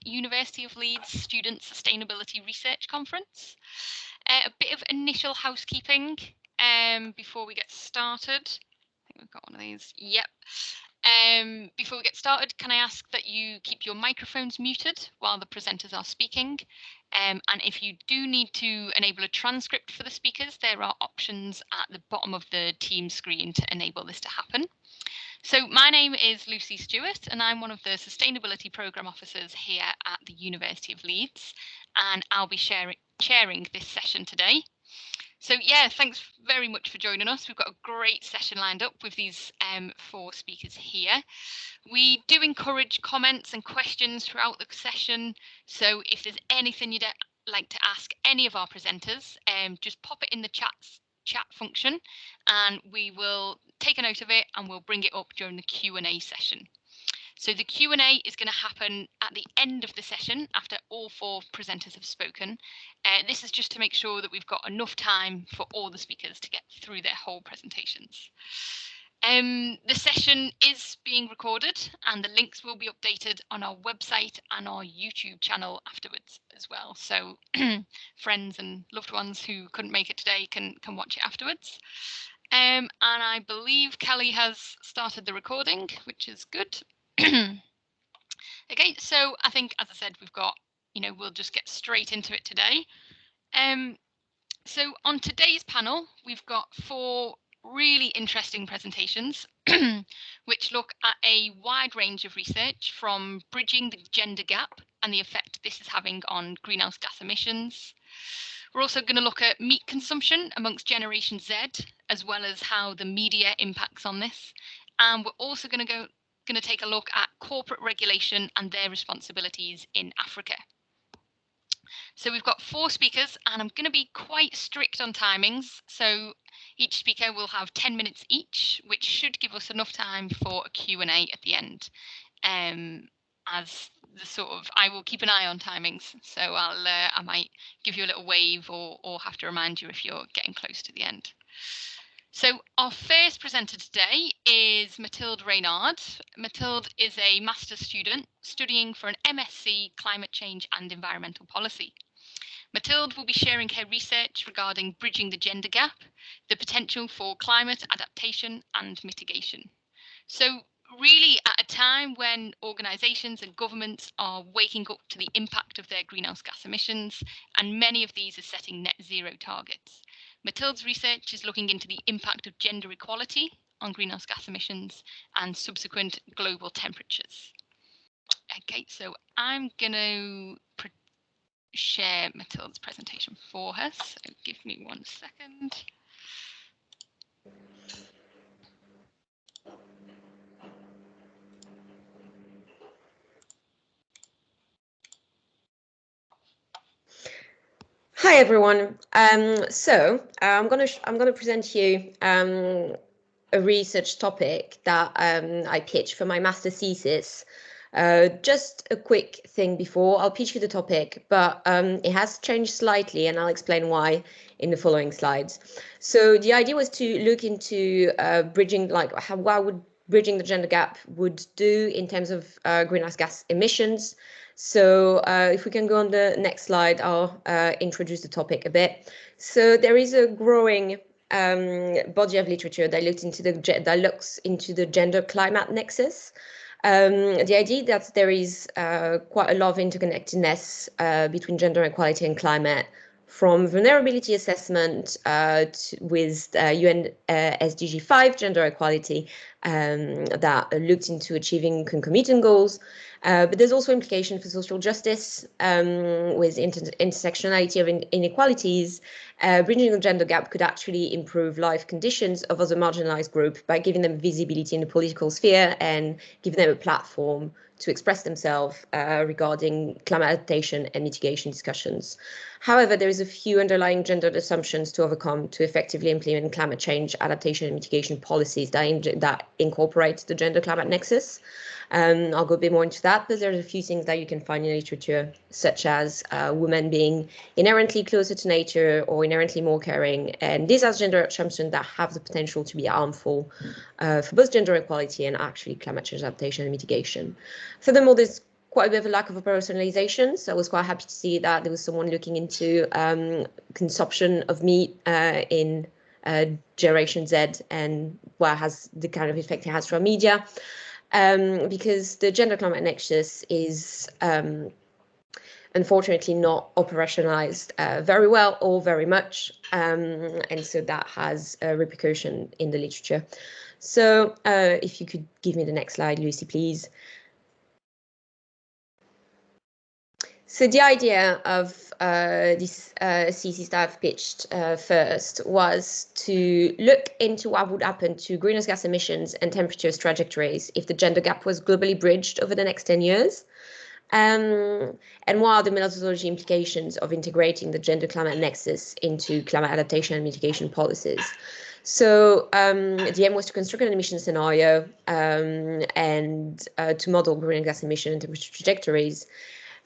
University of Leeds Student Sustainability Research Conference. A bit of initial housekeeping before we get started. I think we've got one of these. Yep. Before we get started, can I ask that you keep your microphones muted while the presenters are speaking? And if you do need to enable a transcript for the speakers, there are options at the bottom of the Teams screen to enable this to happen. So my name is Lucy Stewart, and I'm one of the Sustainability Programme Officers here at the University of Leeds, and I'll be chairing this session today. So yeah, thanks very much for joining us. We've got a great session lined up with these 4 speakers here. We do encourage comments and questions throughout the session, so if there's anything you'd like to ask any of our presenters, just pop it in the chat function and we will take a note of it and we'll bring it up during the Q&A session. So the Q&A is going to happen at the end of the session after all 4 presenters have spoken. This is just to make sure that we've got enough time for all the speakers to get through their whole presentations. The session is being recorded and the links will be updated on our website and our YouTube channel afterwards as well. So friends and loved ones who couldn't make it today can watch it afterwards. And I believe Kelly has started the recording, which is good. Okay, so I think, as I said, we've got, we'll just get straight into it today. So on today's panel, we've got 4 really interesting presentations which look at a wide range of research from bridging the gender gap and the effect this is having on greenhouse gas emissions. We're also going to look at meat consumption amongst Generation Z, as well as how the media impacts on this. And we're also going to take a look at corporate regulation and their responsibilities in Africa. So we've got 4 speakers and I'm going to be quite strict on timings. So each speaker will have 10 minutes each, which should give us enough time for a Q&A at the end. As the I will keep an eye on timings. So I might give you a little wave or have to remind you if you're getting close to the end. So our first presenter today is Mathilde Reynard. Mathilde is a master's student studying for an MSc Climate Change and Environmental Policy. Mathilde will be sharing her research regarding bridging the gender gap, the potential for climate adaptation and mitigation. So really at a time when organisations and governments are waking up to the impact of their greenhouse gas emissions, and many of these are setting net zero targets. Mathilde's research is looking into the impact of gender equality on greenhouse gas emissions and subsequent global temperatures. Okay, so I'm going to share Mathilde's presentation for her, so give me 1 second. Hi everyone. I'm gonna present you a research topic that I pitched for my master thesis. Just a quick thing before I'll pitch you the topic, but it has changed slightly, and I'll explain why in the following slides. So the idea was to look into bridging, what would bridging the gender gap would do in terms of greenhouse gas emissions. So if we can go on the next slide, I'll introduce the topic a bit. So there is a growing body of literature that looks into the gender climate nexus. The idea that there is quite a lot of interconnectedness between gender equality and climate, from vulnerability assessment with UN SDG 5 gender equality that looked into achieving concomitant goals. But there's also implication for social justice with intersectionality of inequalities. Bridging the gender gap could actually improve life conditions of other marginalized groups by giving them visibility in the political sphere and giving them a platform to express themselves regarding climate adaptation and mitigation discussions. However, there is a few underlying gendered assumptions to overcome to effectively implement climate change adaptation and mitigation policies that incorporate the gender climate nexus. I'll go a bit more into that, but there's a few things that you can find in literature, such as women being inherently closer to nature or inherently more caring. And these are gender assumptions that have the potential to be harmful for both gender equality and actually climate change adaptation and mitigation. Furthermore, there's quite a bit of a lack of a personalization. So I was quite happy to see that there was someone looking into consumption of meat in Generation Z and what has the kind of effect it has for media. Because the gender climate nexus is unfortunately not operationalized very well or very much. And so that has a repercussion in the literature. So if you could give me the next slide, Lucy, please. So the idea of this thesis that I've pitched first was to look into what would happen to greenhouse gas emissions and temperature trajectories if the gender gap was globally bridged over the next 10 years. And what are the methodology implications of integrating the gender climate nexus into climate adaptation and mitigation policies? So the aim was to construct an emission scenario and to model greenhouse gas emission and temperature trajectories.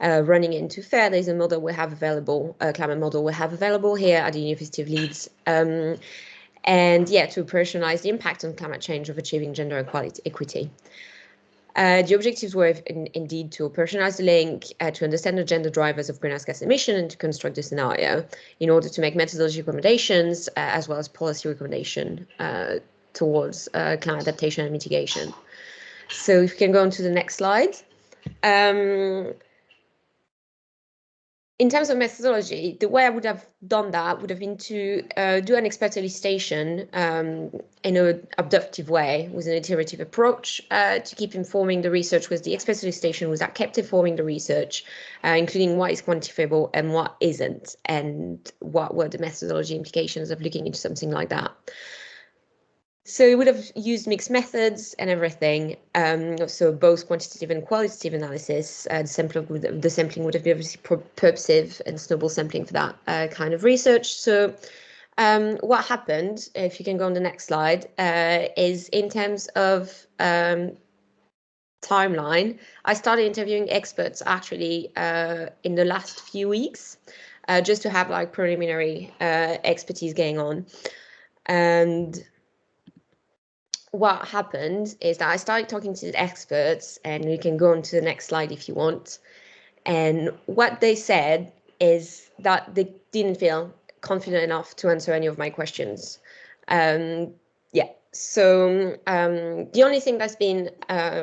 Running into FAIR, there's a model we have available, a climate model we have available here at the University of Leeds. And yeah, to operationalize the impact on climate change of achieving gender equity. The objectives were indeed to operationalize the link, to understand the gender drivers of greenhouse gas emission, and to construct the scenario in order to make methodology recommendations as well as policy recommendation towards climate adaptation and mitigation. So if we can go on to the next slide. In terms of methodology, the way I would have done that would have been to do an expert elicitation in an abductive way with an iterative approach to keep informing the research with the expert elicitation was that kept informing the research, including what is quantifiable and what isn't, and what were the methodology implications of looking into something like that. So we would have used mixed methods and everything. So both quantitative and qualitative analysis. The sampling would have been obviously purposive and snowball sampling for that kind of research. So what happened, if you can go on the next slide, is in terms of timeline, I started interviewing experts actually in the last few weeks, just to have like preliminary expertise going on. And what happened is that I started talking to the experts, and we can go on to the next slide if you want. And what they said is that they didn't feel confident enough to answer any of my questions. Yeah, so the only thing that's been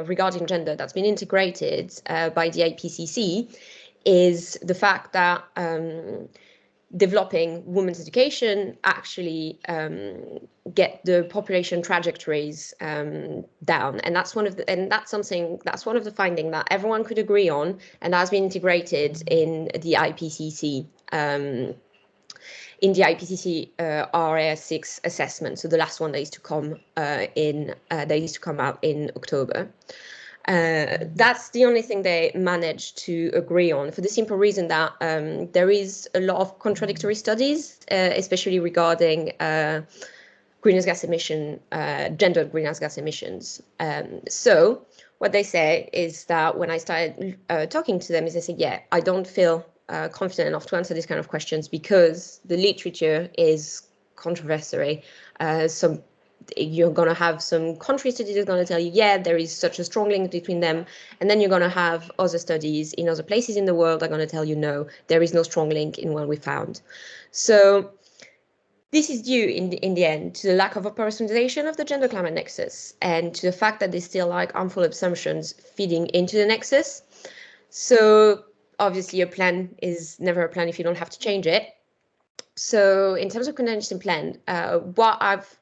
regarding gender that's been integrated by the IPCC is the fact that developing women's education actually get the population trajectories down, and that's one of the finding that everyone could agree on, and that has been integrated in the IPCC RAS6 assessment. So the last one that is to come out in October. That's the only thing they managed to agree on, for the simple reason that there is a lot of contradictory studies, especially regarding greenhouse gas emission, gendered greenhouse gas emissions. So what they say is that when I started talking to them, is they say, yeah, I don't feel confident enough to answer these kind of questions because the literature is controversial. You're going to have some country studies that are going to tell you, yeah, there is such a strong link between them. And then you're going to have other studies in other places in the world that are going to tell you, no, there is no strong link in what we found. So this is due in the end to the lack of a personalization of the gender climate nexus and to the fact that there's still like harmful assumptions feeding into the nexus. So obviously a plan is never a plan if you don't have to change it. So in terms of condensing plan, what I've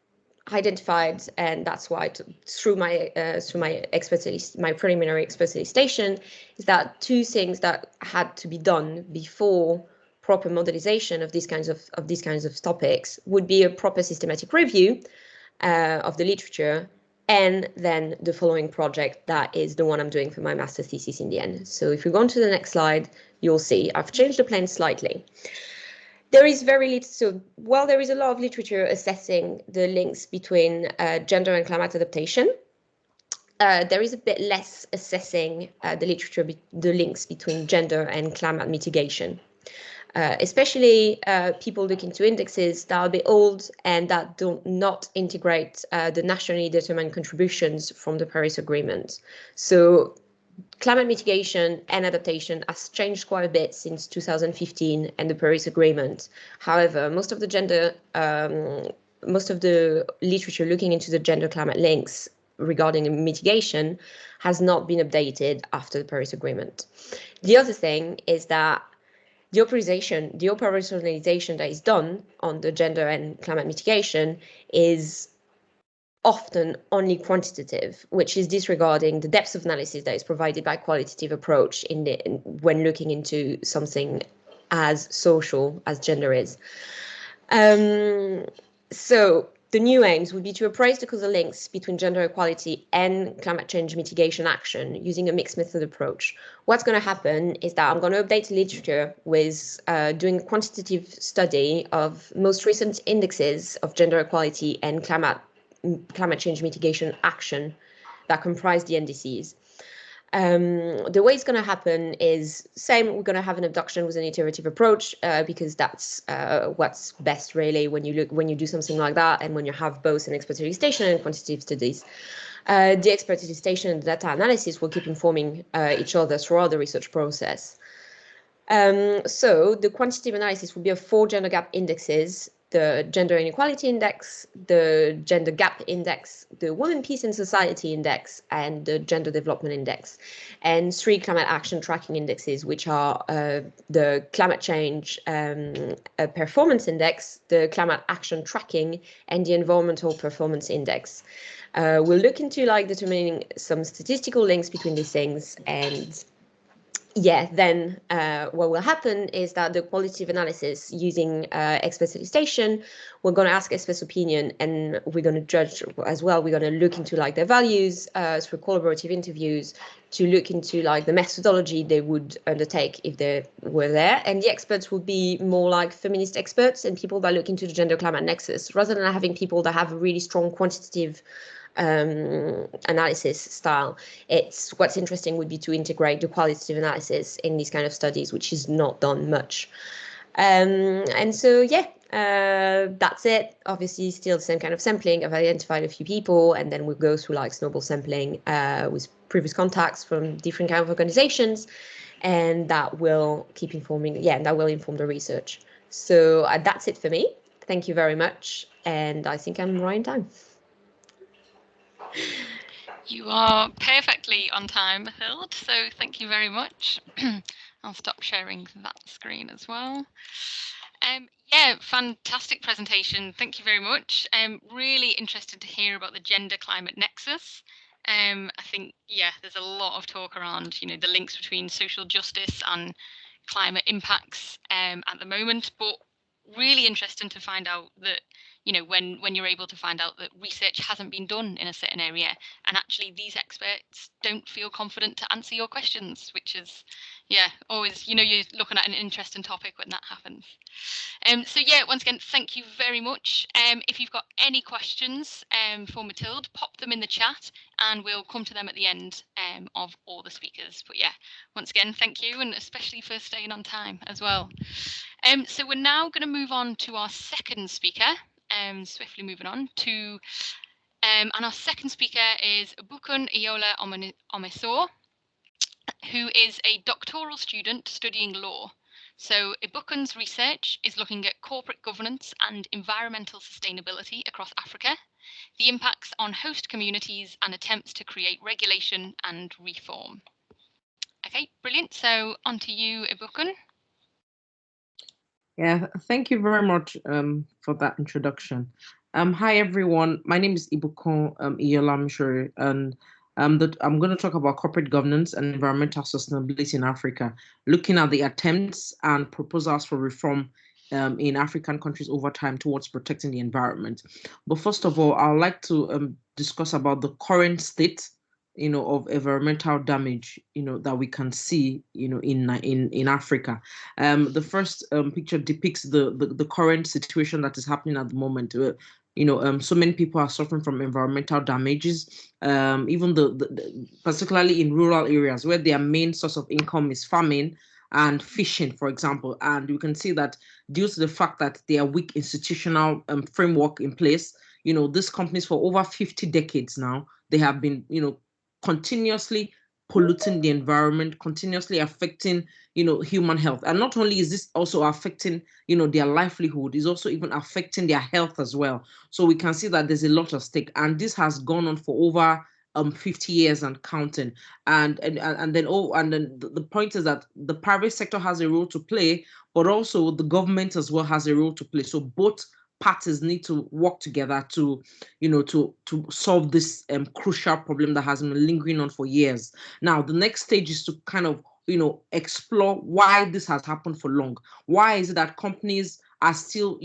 identified, and that's why through my my preliminary expert solicitation, is that two things that had to be done before proper modelization of these kinds of topics would be a proper systematic review of the literature, and then the following project that is the one I'm doing for my master thesis in the end. So if we go on to the next slide, you'll see I've changed the plan slightly. There is very little, so while there is a lot of literature assessing the links between gender and climate adaptation, there is a bit less assessing the links between gender and climate mitigation. Especially people looking to indexes that are a bit old and that do not integrate the nationally determined contributions from the Paris Agreement. So climate mitigation and adaptation has changed quite a bit since 2015 and the Paris Agreement. However, most of the literature looking into the gender climate links regarding mitigation has not been updated after the Paris Agreement. The other thing is that the operationalization that is done on the gender and climate mitigation is often only quantitative, which is disregarding the depth of analysis that is provided by qualitative approach when looking into something as social as gender is. So the new aims would be to appraise the causal links between gender equality and climate change mitigation action using a mixed method approach. What's going to happen is that I'm going to update the literature with doing a quantitative study of most recent indexes of gender equality and climate change mitigation action that comprise the NDCs. The way it's going to happen is same. We're going to have an abduction with an iterative approach because that's what's best really when you do something like that, and when you have both an expert elicitation and quantitative studies. The expert elicitation and the data analysis will keep informing each other throughout the research process. So the quantitative analysis will be of 4 gender gap indexes: the Gender Inequality Index, the Gender Gap Index, the Women, Peace and Society Index, and the Gender Development Index, and 3 climate action tracking indexes, which are the Climate Change Performance Index, the Climate Action Tracking, and the Environmental Performance Index. We'll look into determining some statistical links between these things, and then what will happen is that the qualitative analysis using expert solicitation, we're going to ask experts' opinion, and we're going to judge as well. We're going to look into their values through collaborative interviews to look into the methodology they would undertake if they were there. And the experts would be more like feminist experts and people that look into the gender climate nexus, rather than having people that have a really strong quantitative analysis style. What's interesting would be to integrate the qualitative analysis in these kind of studies, which is not done much. And so that's it. Obviously still the same kind of sampling. I've identified a few people, and then we'll go through snowball sampling with previous contacts from different kind of organizations, and that will keep informing, that will inform the research. So that's it for me. Thank you very much, and I think I'm right in time. You are perfectly on time, Mathilde, so thank you very much. I'll stop sharing that screen as well. Fantastic presentation. Thank you very much. Really interested to hear about the gender climate nexus. I think, there's a lot of talk around, the links between social justice and climate impacts at the moment, but really interesting to find out that when you're able to find out that research hasn't been done in a certain area, and actually these experts don't feel confident to answer your questions, which is always you're looking at an interesting topic when that happens. So once again, thank you very much. If you've got any questions for Mathilde, pop them in the chat and we'll come to them at the end of all the speakers. But once again, thank you, and especially for staying on time as well. So we're now going to move on to our second speaker. Swiftly moving on to, and our second speaker is Bukun Iola Omeso, who is a doctoral student studying law. So Ibukun's research is looking at corporate governance and environmental sustainability across Africa, the impacts on host communities, and attempts to create regulation and reform. Okay, brilliant. So on to you, Ibukun. Yeah, thank you very much for that introduction. Hi, everyone. My name is Ibukun Iyolamshure, and I'm going to talk about corporate governance and environmental sustainability in Africa, looking at the attempts and proposals for reform in African countries over time towards protecting the environment. But first of all, I'd like to discuss about the current state of environmental damage, that we can see, in Africa. The first picture depicts the current situation that is happening at the moment. So many people are suffering from environmental damages, even particularly in rural areas where their main source of income is farming and fishing, for example. And you can see that due to the fact that there are weak institutional framework in place, these companies for over 50 decades now, they have been, continuously polluting the environment, continuously affecting, human health. And not only is this also affecting, their livelihood, is also even affecting their health as well. So we can see that there's a lot at stake, and this has gone on for over 50 years and counting. And then the point is that the private sector has a role to play, but also the government as well has a role to play. So both parties need to work together to solve this crucial problem that has been lingering on for years. Now the next stage is to kind of explore why this has happened for long. Why is it that companies are still,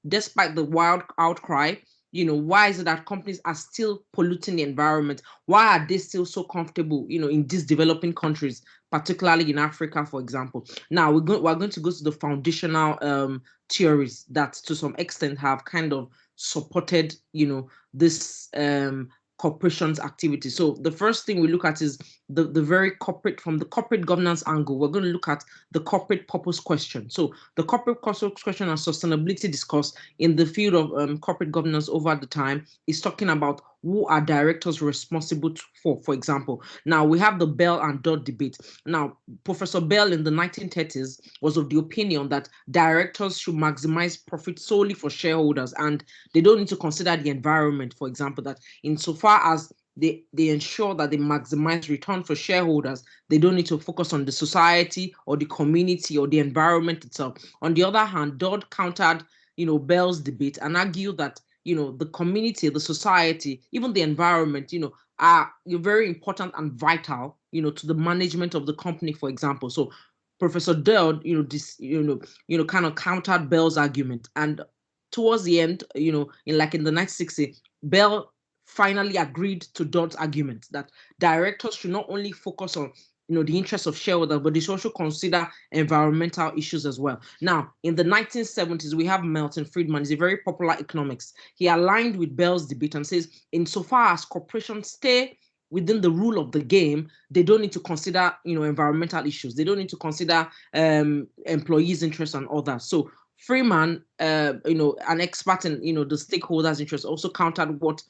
despite the wild outcry, why is it that companies are still polluting the environment? Why are they still so comfortable, in these developing countries, particularly in Africa, for example? Now we're going to go to the foundational theories that to some extent have kind of supported, this corporations activity. So the first thing we look at is the very corporate, from the corporate governance angle. We're going to look at the corporate purpose question. So the corporate purpose question and sustainability discourse in the field of corporate governance over the time is talking about who are directors responsible for example. Now we have the Bell and Dodd debate. Now Professor Bell in the 1930s was of the opinion that directors should maximize profit solely for shareholders, and they don't need to consider the environment, for example, that insofar as they ensure that they maximize return for shareholders, they don't need to focus on the society or the community or the environment itself. On the other hand, Dodd countered Bell's debate and argued that the community, the society, even the environment, are very important and vital, to the management of the company, for example. So Professor Dodd, kind of countered Bell's argument, and towards the end, in the 1960s, Bell finally agreed to Dodd's argument that directors should not only focus on the interests of shareholders, but they should also consider environmental issues as well. Now, in the 1970s, we have Milton Friedman. He's a very popular economics. He aligned with Bell's debate and says, insofar as corporations stay within the rule of the game, they don't need to consider, environmental issues. They don't need to consider employees' interests and others. So Freeman, an expert in, the stakeholders' interests, also countered what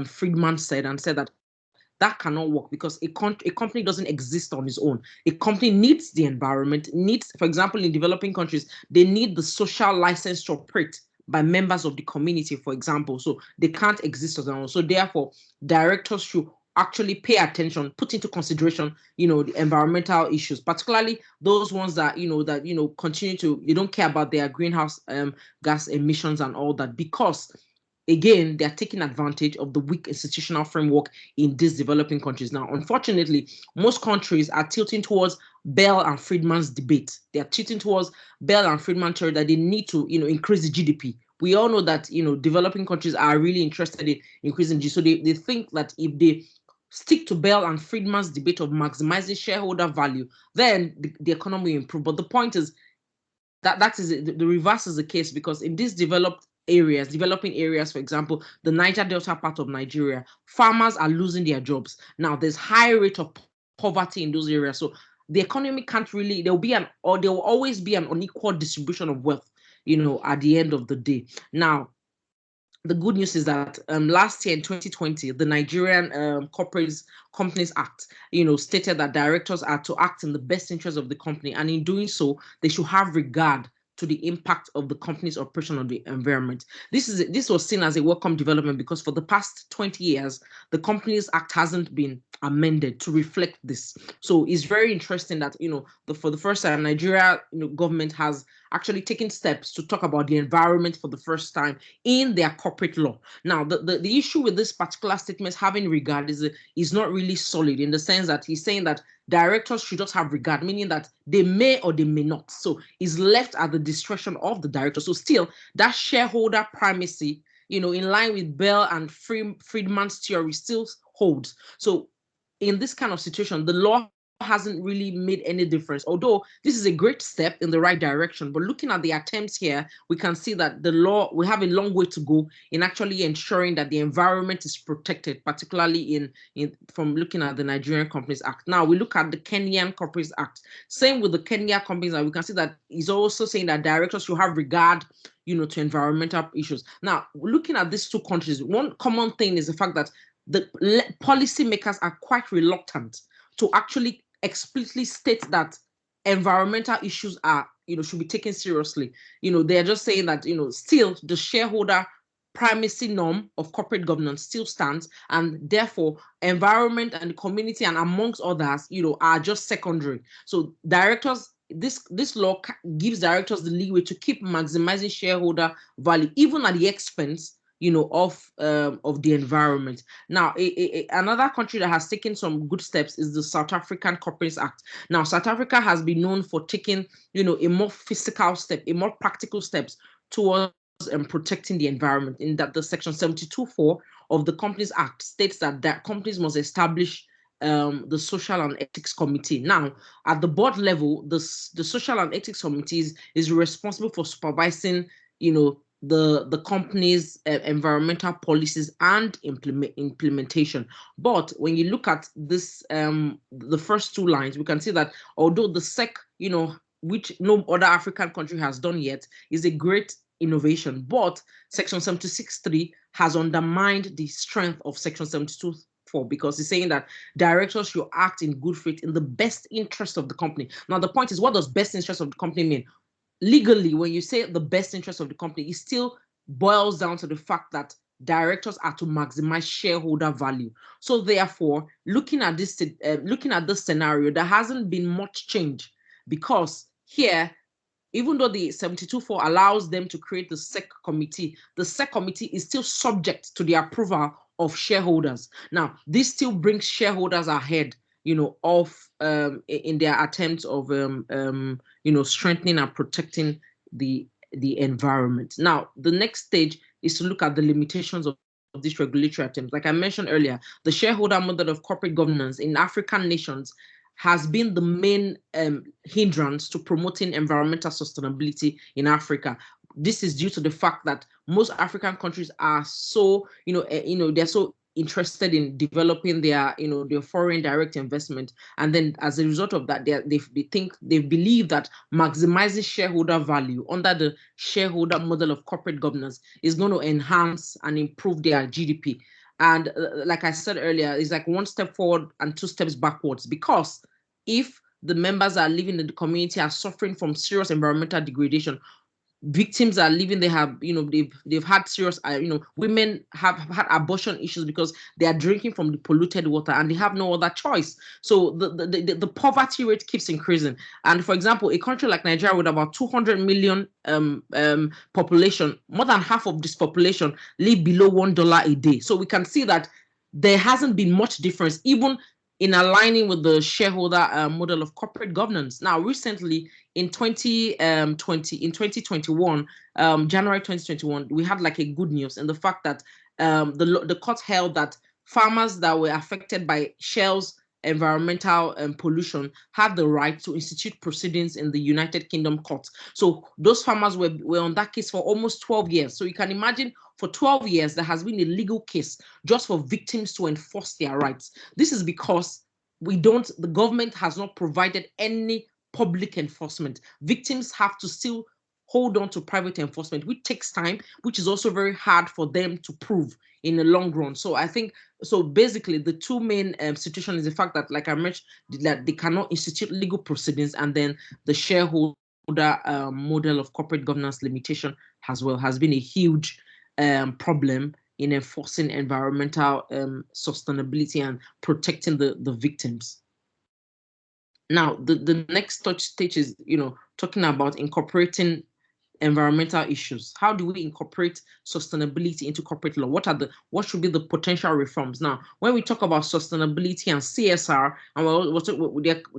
Friedman said and said that cannot work because a company doesn't exist on its own. A company needs the environment, needs, for example, in developing countries, they need the social license to operate by members of the community, for example. So they can't exist on their own. So therefore, directors should actually pay attention, put into consideration, the environmental issues, particularly those ones that, continue to, they don't care about their greenhouse gas emissions and all that, because again, they are taking advantage of the weak institutional framework in these developing countries. Now, unfortunately, most countries are tilting towards Bell and Friedman's debate. They are tilting towards Bell and Friedman theory that they need to, increase the GDP. We all know that, developing countries are really interested in increasing GDP. So they think that if they stick to Bell and Friedman's debate of maximizing shareholder value, then the economy will improve. But the point is that is the reverse is the case, because in these developing areas, for example, the Niger Delta part of Nigeria, farmers are losing their jobs. Now there's high rate of poverty in those areas. So the economy can't really, there will always be an unequal distribution of wealth, at the end of the day. Now, the good news is that last year in 2020, the Nigerian Companies Act, stated that directors are to act in the best interest of the company, and in doing so, they should have regard to the impact of the company's operation on the environment. This was seen as a welcome development, because for the past 20 years, the Companies Act hasn't been amended to reflect this. So it's very interesting that for the first time, Nigeria government has actually taken steps to talk about the environment for the first time in their corporate law. Now, the issue with this particular statement having regard is not really solid, in the sense that he's saying that directors should just have regard, meaning that they may or they may not. So it's left at the discretion of the director. So still, that shareholder primacy, in line with Bell and Friedman's theory, still holds. So in this kind of situation, the law hasn't really made any difference, although this is a great step in the right direction. But looking at the attempts here, we can see that the law, we have a long way to go in actually ensuring that the environment is protected, particularly from looking at the Nigerian Companies Act. Now we look at the Kenyan Companies Act. Same with the Kenya Companies Act, we can see that he's also saying that directors should have regard to environmental issues. Now, looking at these two countries, one common thing is the fact that the policymakers are quite reluctant to actually explicitly state that environmental issues are, should be taken seriously. They're just saying that, still the shareholder primacy norm of corporate governance still stands, and therefore environment and the community and amongst others, are just secondary. So directors, this law gives directors the leeway to keep maximizing shareholder value even at the expense of the environment. Now, another country that has taken some good steps is the South African Corporates Act. Now, South Africa has been known for taking, a more physical step, a more practical steps towards protecting the environment, in that the Section 72(4) of the Companies Act states that companies must establish the Social and Ethics Committee. Now, at the board level, the Social and Ethics Committee is responsible for supervising, the company's environmental policies and implementation. But when you look at this, the first two lines, we can see that although the SEC, which no other African country has done yet, is a great innovation, but Section 76(3) has undermined the strength of Section 72(4), because it's saying that directors should act in good faith in the best interest of the company. Now, the point is, what does best interest of the company mean? Legally, when you say the best interest of the company, it still boils down to the fact that directors are to maximize shareholder value. So therefore, looking at this scenario, there hasn't been much change, because here, even though the 72(4) allows them to create the SEC committee, the SEC committee is still subject to the approval of shareholders. Now, this still brings shareholders ahead, of in their attempts of strengthening and protecting the environment. Now, the next stage is to look at the limitations of these regulatory attempts. Like I mentioned earlier, the shareholder model of corporate governance in African nations has been the main hindrance to promoting environmental sustainability in Africa. This is due to the fact that most African countries are so, they're so interested in developing their foreign direct investment, and then as a result of that, they believe that maximizing shareholder value under the shareholder model of corporate governance is going to enhance and improve their GDP. And like I said earlier, it's like one step forward and two steps backwards, because if the members are living in the community are suffering from serious environmental degradation, victims are living, they have, they've had serious, women have had abortion issues because they are drinking from the polluted water and they have no other choice. So the poverty rate keeps increasing. And for example, a country like Nigeria with about 200 million population, more than half of this population live below $1 a day. So we can see that there hasn't been much difference, even in aligning with the shareholder model of corporate governance. Now, recently in 2021, January 2021, we had like a good news in the fact that the court held that farmers that were affected by Shell's environmental pollution had the right to institute proceedings in the United Kingdom court. So those farmers were on that case for almost 12 years. So you can imagine, for 12 years, there has been a legal case just for victims to enforce their rights. This is because the government has not provided any public enforcement. Victims have to still hold on to private enforcement, which takes time, which is also very hard for them to prove in the long run. So I think, so basically the two main situations is the fact that, like I mentioned, that they cannot institute legal proceedings, and then the shareholder model of corporate governance limitation as well has been a huge problem in enforcing environmental sustainability and protecting the victims. Now, the next stage is, talking about incorporating environmental issues. How do we incorporate sustainability into corporate law? What should be the potential reforms? Now, when we talk about sustainability and CSR, and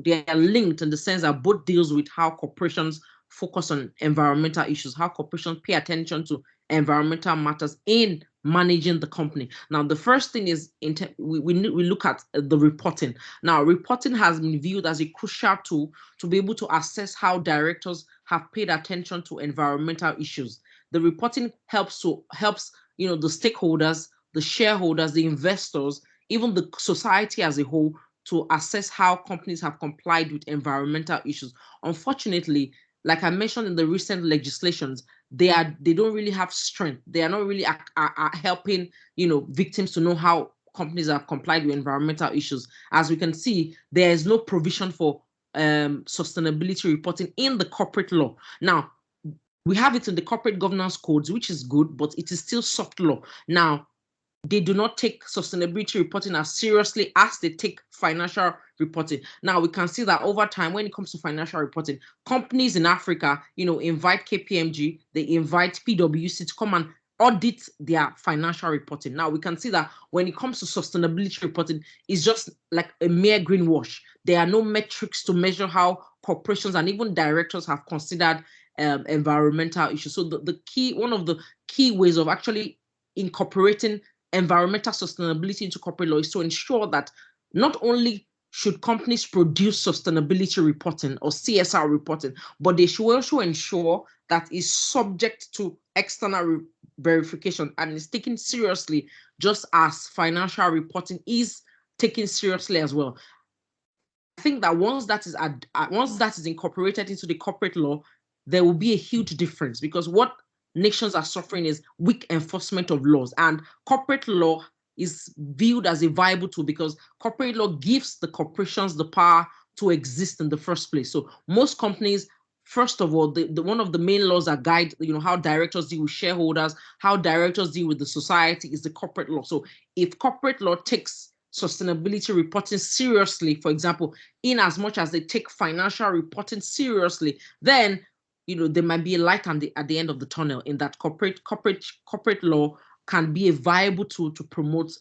they are linked in the sense that both deals with how corporations focus on environmental issues, how corporations pay attention to environmental matters in managing the company. Now, the first thing is we look at the reporting. Now, reporting has been viewed as a crucial tool to be able to assess how directors have paid attention to environmental issues. The reporting helps the stakeholders, the shareholders, the investors, even the society as a whole, to assess how companies have complied with environmental issues. Unfortunately, like I mentioned in the recent legislations, they don't really have strength. They are not really helping victims to know how companies have complied with environmental issues. As we can see, there is no provision for sustainability reporting in the corporate law. Now, we have it in the corporate governance codes, which is good, but it is still soft law. Now, they do not take sustainability reporting as seriously as they take financial reporting. Now, we can see that over time, when it comes to financial reporting, companies in Africa, invite KPMG, they invite PwC to come and audit their financial reporting. Now, we can see that when it comes to sustainability reporting, it's just like a mere greenwash. There are no metrics to measure how corporations and even directors have considered environmental issues. So one of the key ways of actually incorporating environmental sustainability into corporate law is to ensure that not only should companies produce sustainability reporting or CSR reporting, but they should also ensure that it's subject to external verification and is taken seriously, just as financial reporting is taken seriously as well. I think that once that is incorporated into the corporate law, there will be a huge difference, because what nations are suffering is weak enforcement of laws, and corporate law is viewed as a viable tool because corporate law gives the corporations the power to exist in the first place. So most companies, first of all, one of the main laws that guide how directors deal with shareholders, how directors deal with the society, is the corporate law. So if corporate law takes sustainability reporting seriously, for example, in as much as they take financial reporting seriously, then there might be a light at the end of the tunnel, in that corporate law can be a viable tool to promote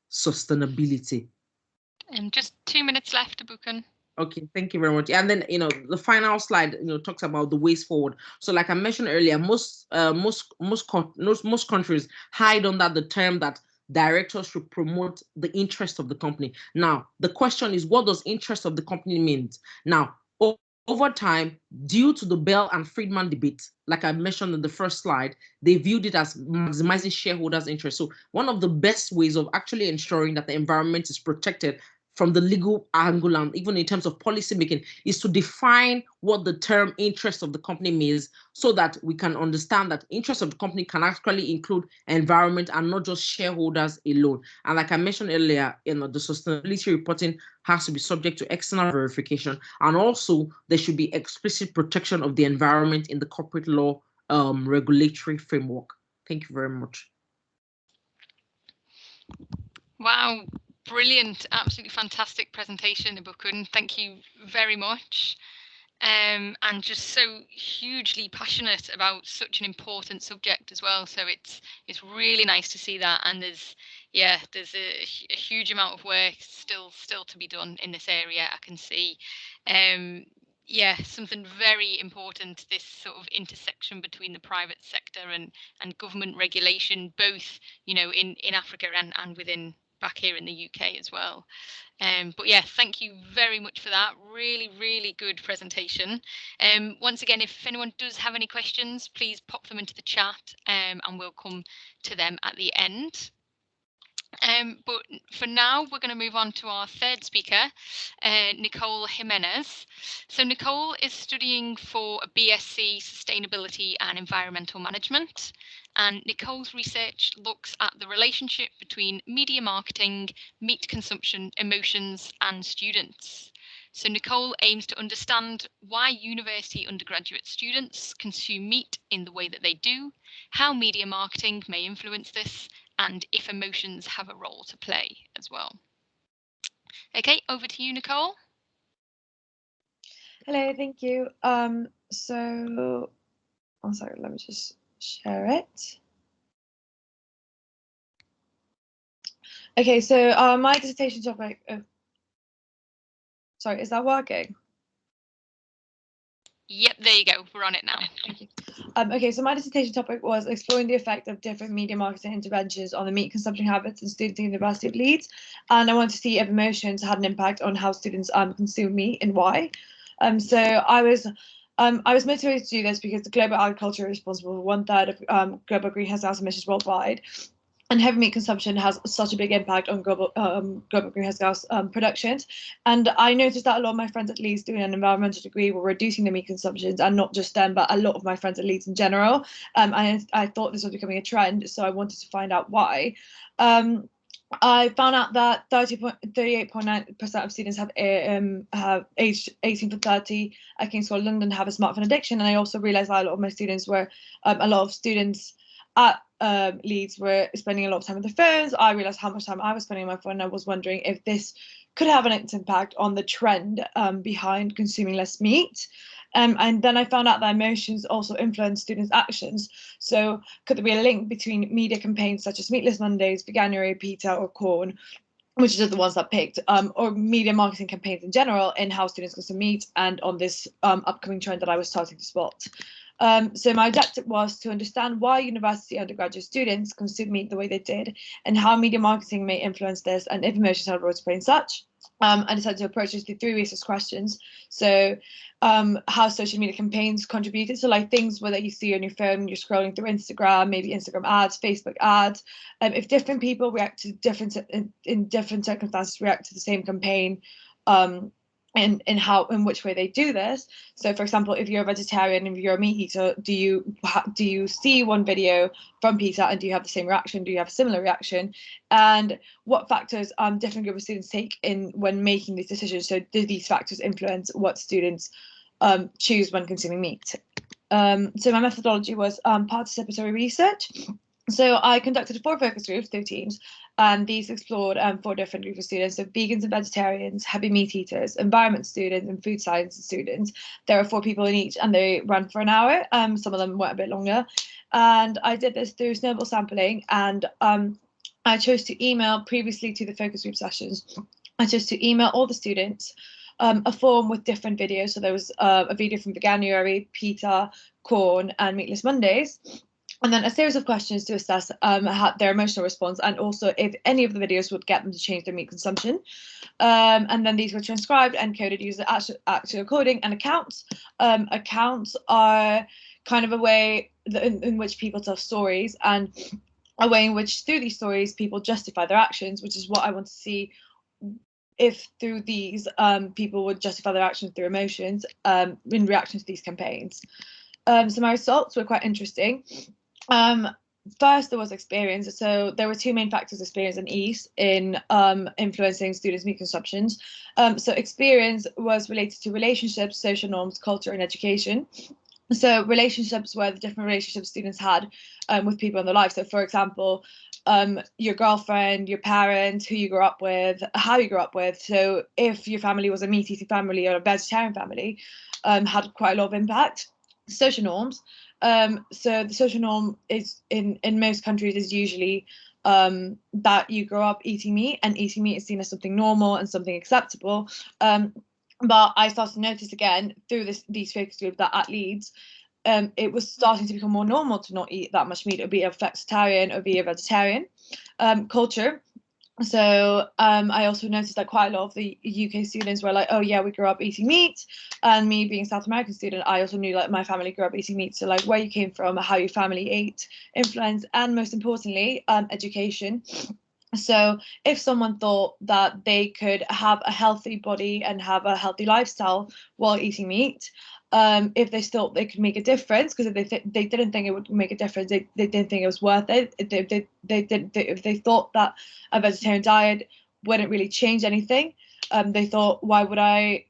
sustainability. Just 2 minutes left, Abukan. Okay, thank you very much. And then the final slide talks about the ways forward. So like I mentioned earlier, most countries hide under the term that directors should promote the interest of the company. Now, the question is, what does interest of the company mean? Now, over time, due to the Bell and Friedman debate, like I mentioned in the first slide, they viewed it as maximizing shareholders' interest. So one of the best ways of actually ensuring that the environment is protected from the legal angle, and even in terms of policy making, is to define what the term interest of the company means, so that we can understand that interest of the company can actually include environment and not just shareholders alone. And like I mentioned earlier, the sustainability reporting has to be subject to external verification, and also there should be explicit protection of the environment in the corporate law regulatory framework. Thank you very much. Wow. Brilliant, absolutely fantastic presentation, Ibukun. Thank you very much. And just so hugely passionate about such an important subject as well. So it's really nice to see that. And there's a huge amount of work still to be done in this area, I can see. Something very important, this sort of intersection between the private sector and government regulation, both in Africa and within back here in the UK as well. But yeah, thank you very much for that. Really, really good presentation. Once again, if anyone does have any questions, please pop them into the chat, and we'll come to them at the end. But for now, we're going to move on to our third speaker, Nicole Jimenez. So Nicole is studying for a BSc Sustainability and Environmental Management. And Nicole's research looks at the relationship between media marketing, meat consumption, emotions, and students. So Nicole aims to understand why university undergraduate students consume meat in the way that they do, how media marketing may influence this, and if emotions have a role to play as well. Okay, over to you, Nicole. Hello, thank you. Sorry, let me just share it. Okay, so my dissertation topic. Sorry, is that working? Yep, there you go. We're on it now. Thank you. Okay, so my dissertation topic was exploring the effect of different media marketing interventions on the meat consumption habits of students at the University of Leeds, and I wanted to see if emotions had an impact on how students consume meat and why. So I was motivated to do this because the global agriculture is responsible for 1/3 of global greenhouse gas emissions worldwide, and heavy meat consumption has such a big impact on global greenhouse gas productions. And I noticed that a lot of my friends at Leeds doing an environmental degree were reducing their meat consumptions, and not just them, but a lot of my friends at Leeds in general. And I thought this was becoming a trend, so I wanted to find out why. I found out that 38.9% of students have aged 18 to 30 at King's College London have a smartphone addiction, and I also realised that a lot of my students were, a lot of students at Leeds were spending a lot of time on their phones. I realised how much time I was spending on my phone, and I was wondering if this could have an impact on the trend behind consuming less meat. And then I found out that emotions also influence students' actions. So could there be a link between media campaigns such as Meatless Mondays, Veganuary, PETA, or Corn, which are the ones that picked, or media marketing campaigns in general, in how students consume meat, and on this upcoming trend that I was starting to spot? So my objective was to understand why university undergraduate students consume meat the way they did, and how media marketing may influence this, and if emotions have a role to play in such. I decided to approach this through 3 research questions. So how social media campaigns contributed, so like things where that you see on your phone, you're scrolling through Instagram, maybe Instagram ads, Facebook ads, if different people react to different in different circumstances, react to the same campaign, in which way they do this. So for example, if you're a vegetarian, if you're a meat eater, do you see one video from PETA and do you have the same reaction? Do you have a similar reaction? And what factors different group of students take in when making these decisions? So do these factors influence what students choose when consuming meat? So my methodology was participatory research. So I conducted 4 focus groups, 2 teams, and these explored 4 different groups of students, so vegans and vegetarians, heavy meat eaters, environment students, and food science students. There were 4 people in each, and they ran for an hour. Some of them went a bit longer. And I did this through snowball sampling, and I chose to email previously to the focus group sessions. I chose to email all the students a form with different videos. So there was a video from Veganuary, PETA, Corn, and Meatless Mondays. And then a series of questions to assess their emotional response, and also if any of the videos would get them to change their meat consumption. And then these were transcribed and coded using actual coding and accounts. Accounts are kind of a way in which people tell stories, and a way in which through these stories people justify their actions, which is what I want to see, if through these people would justify their actions through emotions in reaction to these campaigns. So my results were quite interesting. First, there was experience. So there were 2 main factors, experience and ease, in influencing students' meat consumptions. So experience was related to relationships, social norms, culture, and education. So relationships were the different relationships students had with people in their life. So for example, your girlfriend, your parents, who you grew up with, how you grew up with. So if your family was a meat eating family or a vegetarian family, had quite a lot of impact. Social norms. So the social norm is in most countries is usually that you grow up eating meat, and eating meat is seen as something normal and something acceptable. But I started to notice again through these focus groups that at Leeds, it was starting to become more normal to not eat that much meat, or be a flexitarian or be a vegetarian. Culture. So I also noticed that quite a lot of the UK students were like, oh yeah, we grew up eating meat. And me being a South American student, I also knew like my family grew up eating meat. So like where you came from, how your family ate, influence, and most importantly, education. So if someone thought that they could have a healthy body and have a healthy lifestyle while eating meat, if they thought they could make a difference, because if they didn't think it would make a difference, they didn't think it was worth it. If they thought that a vegetarian diet wouldn't really change anything, they thought, why would I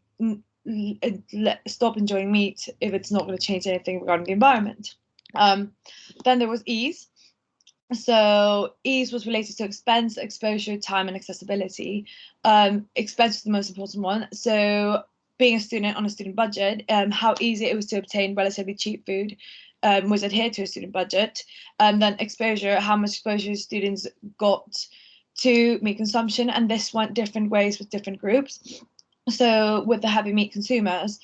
stop enjoying meat if it's not going to change anything regarding the environment? Then there was ease. So ease was related to expense, exposure, time, and accessibility. Expense was the most important one. So being a student on a student budget, how easy it was to obtain relatively cheap food was adhered to a student budget. And then exposure, how much exposure students got to meat consumption, and this went different ways with different groups. So with the heavy meat consumers,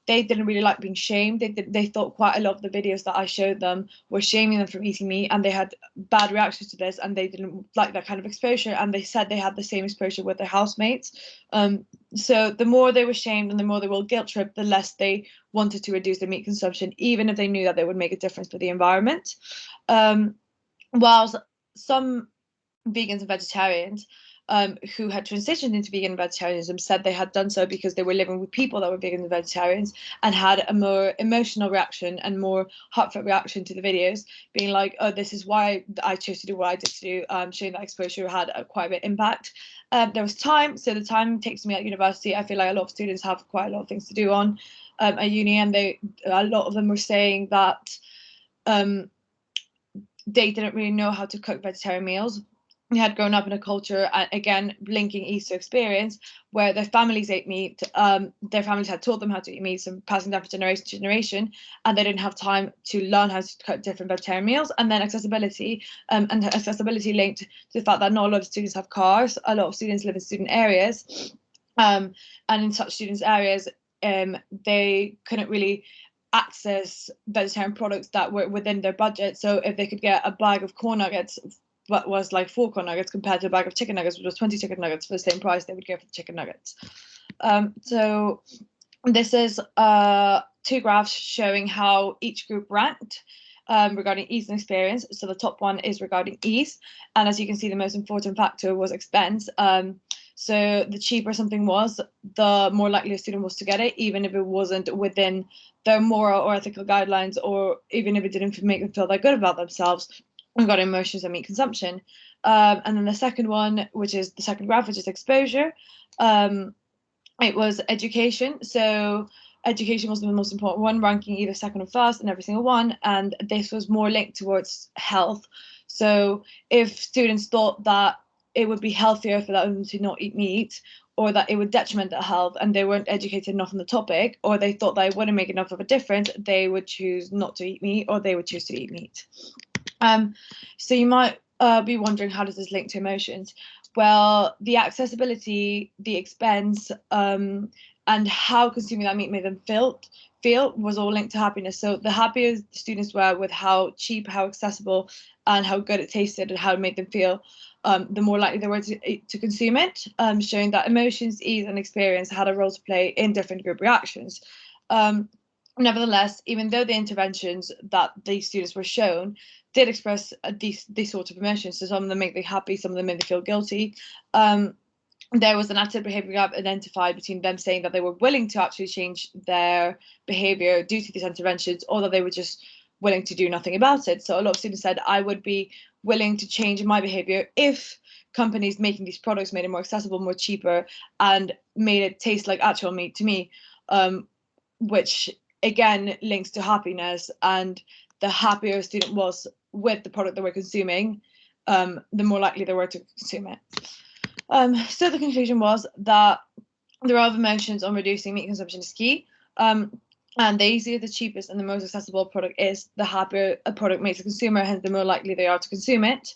they didn't really like being shamed. They thought quite a lot of the videos that I showed them were shaming them from eating meat, and they had bad reactions to this, and they didn't like that kind of exposure, and they said they had the same exposure with their housemates. So the more they were shamed and the more they were guilt tripped, the less they wanted to reduce their meat consumption, even if they knew that they would make a difference for the environment. Whilst some vegans and vegetarians who had transitioned into vegan and vegetarianism said they had done so because they were living with people that were vegan and vegetarians and had a more emotional reaction and more heartfelt reaction to the videos, being like, oh, this is why I chose to do what I did to do, showing that exposure had quite a bit of impact. There was time, so the time takes me at university. I feel like a lot of students have quite a lot of things to do on at uni, and a lot of them were saying that they didn't really know how to cook vegetarian meals. They had grown up in a culture, again, linking Easter experience, where their families ate meat. Their families had taught them how to eat meat, so passing down from generation to generation, and they didn't have time to learn how to cook different vegetarian meals. And then accessibility, and accessibility linked to the fact that not a lot of students have cars. A lot of students live in student areas, and in such students' areas, they couldn't really access vegetarian products that were within their budget. So if they could get a bag of corn nuggets, what was like 4 corn nuggets compared to a bag of chicken nuggets, which was 20 chicken nuggets for the same price, they would go for the chicken nuggets. So this is 2 graphs showing how each group ranked regarding ease and experience. So the top one is regarding ease, and as you can see, the most important factor was expense. So the cheaper something was, the more likely a student was to get it, even if it wasn't within their moral or ethical guidelines, or even if it didn't make them feel that good about themselves regarding emotions and meat consumption. And then the second one, which is the second graph, which is exposure, it was education. So education was the most important one, ranking either second or first in every single one, and this was more linked towards health. So if students thought that it would be healthier for them to not eat meat, or that it would detriment their health, and they weren't educated enough on the topic, or they thought that it wouldn't make enough of a difference, they would choose not to eat meat, or they would choose to eat meat. So you might be wondering, how does this link to emotions? Well, the accessibility, the expense, and how consuming that meat made them feel was all linked to happiness. So the happier the students were with how cheap, how accessible, and how good it tasted and how it made them feel, the more likely they were to consume it, showing that emotions, ease, and experience had a role to play in different group reactions. Nevertheless, even though the interventions that these students were shown did express these sorts of emotions, so some of them make them happy, some of them made them feel guilty, there was an active behavior gap identified between them saying that they were willing to actually change their behavior due to these interventions, or that they were just willing to do nothing about it. So a lot of students said, I would be willing to change my behavior if companies making these products made it more accessible, more cheaper, and made it taste like actual meat to me, which again links to happiness. And the happier a student was with the product they were consuming, the more likely they were to consume it. So the conclusion was that the role of emotions on reducing meat consumption is key. And the easier, the cheapest, and the most accessible a product is, the happier a product makes the consumer, hence the more likely they are to consume it.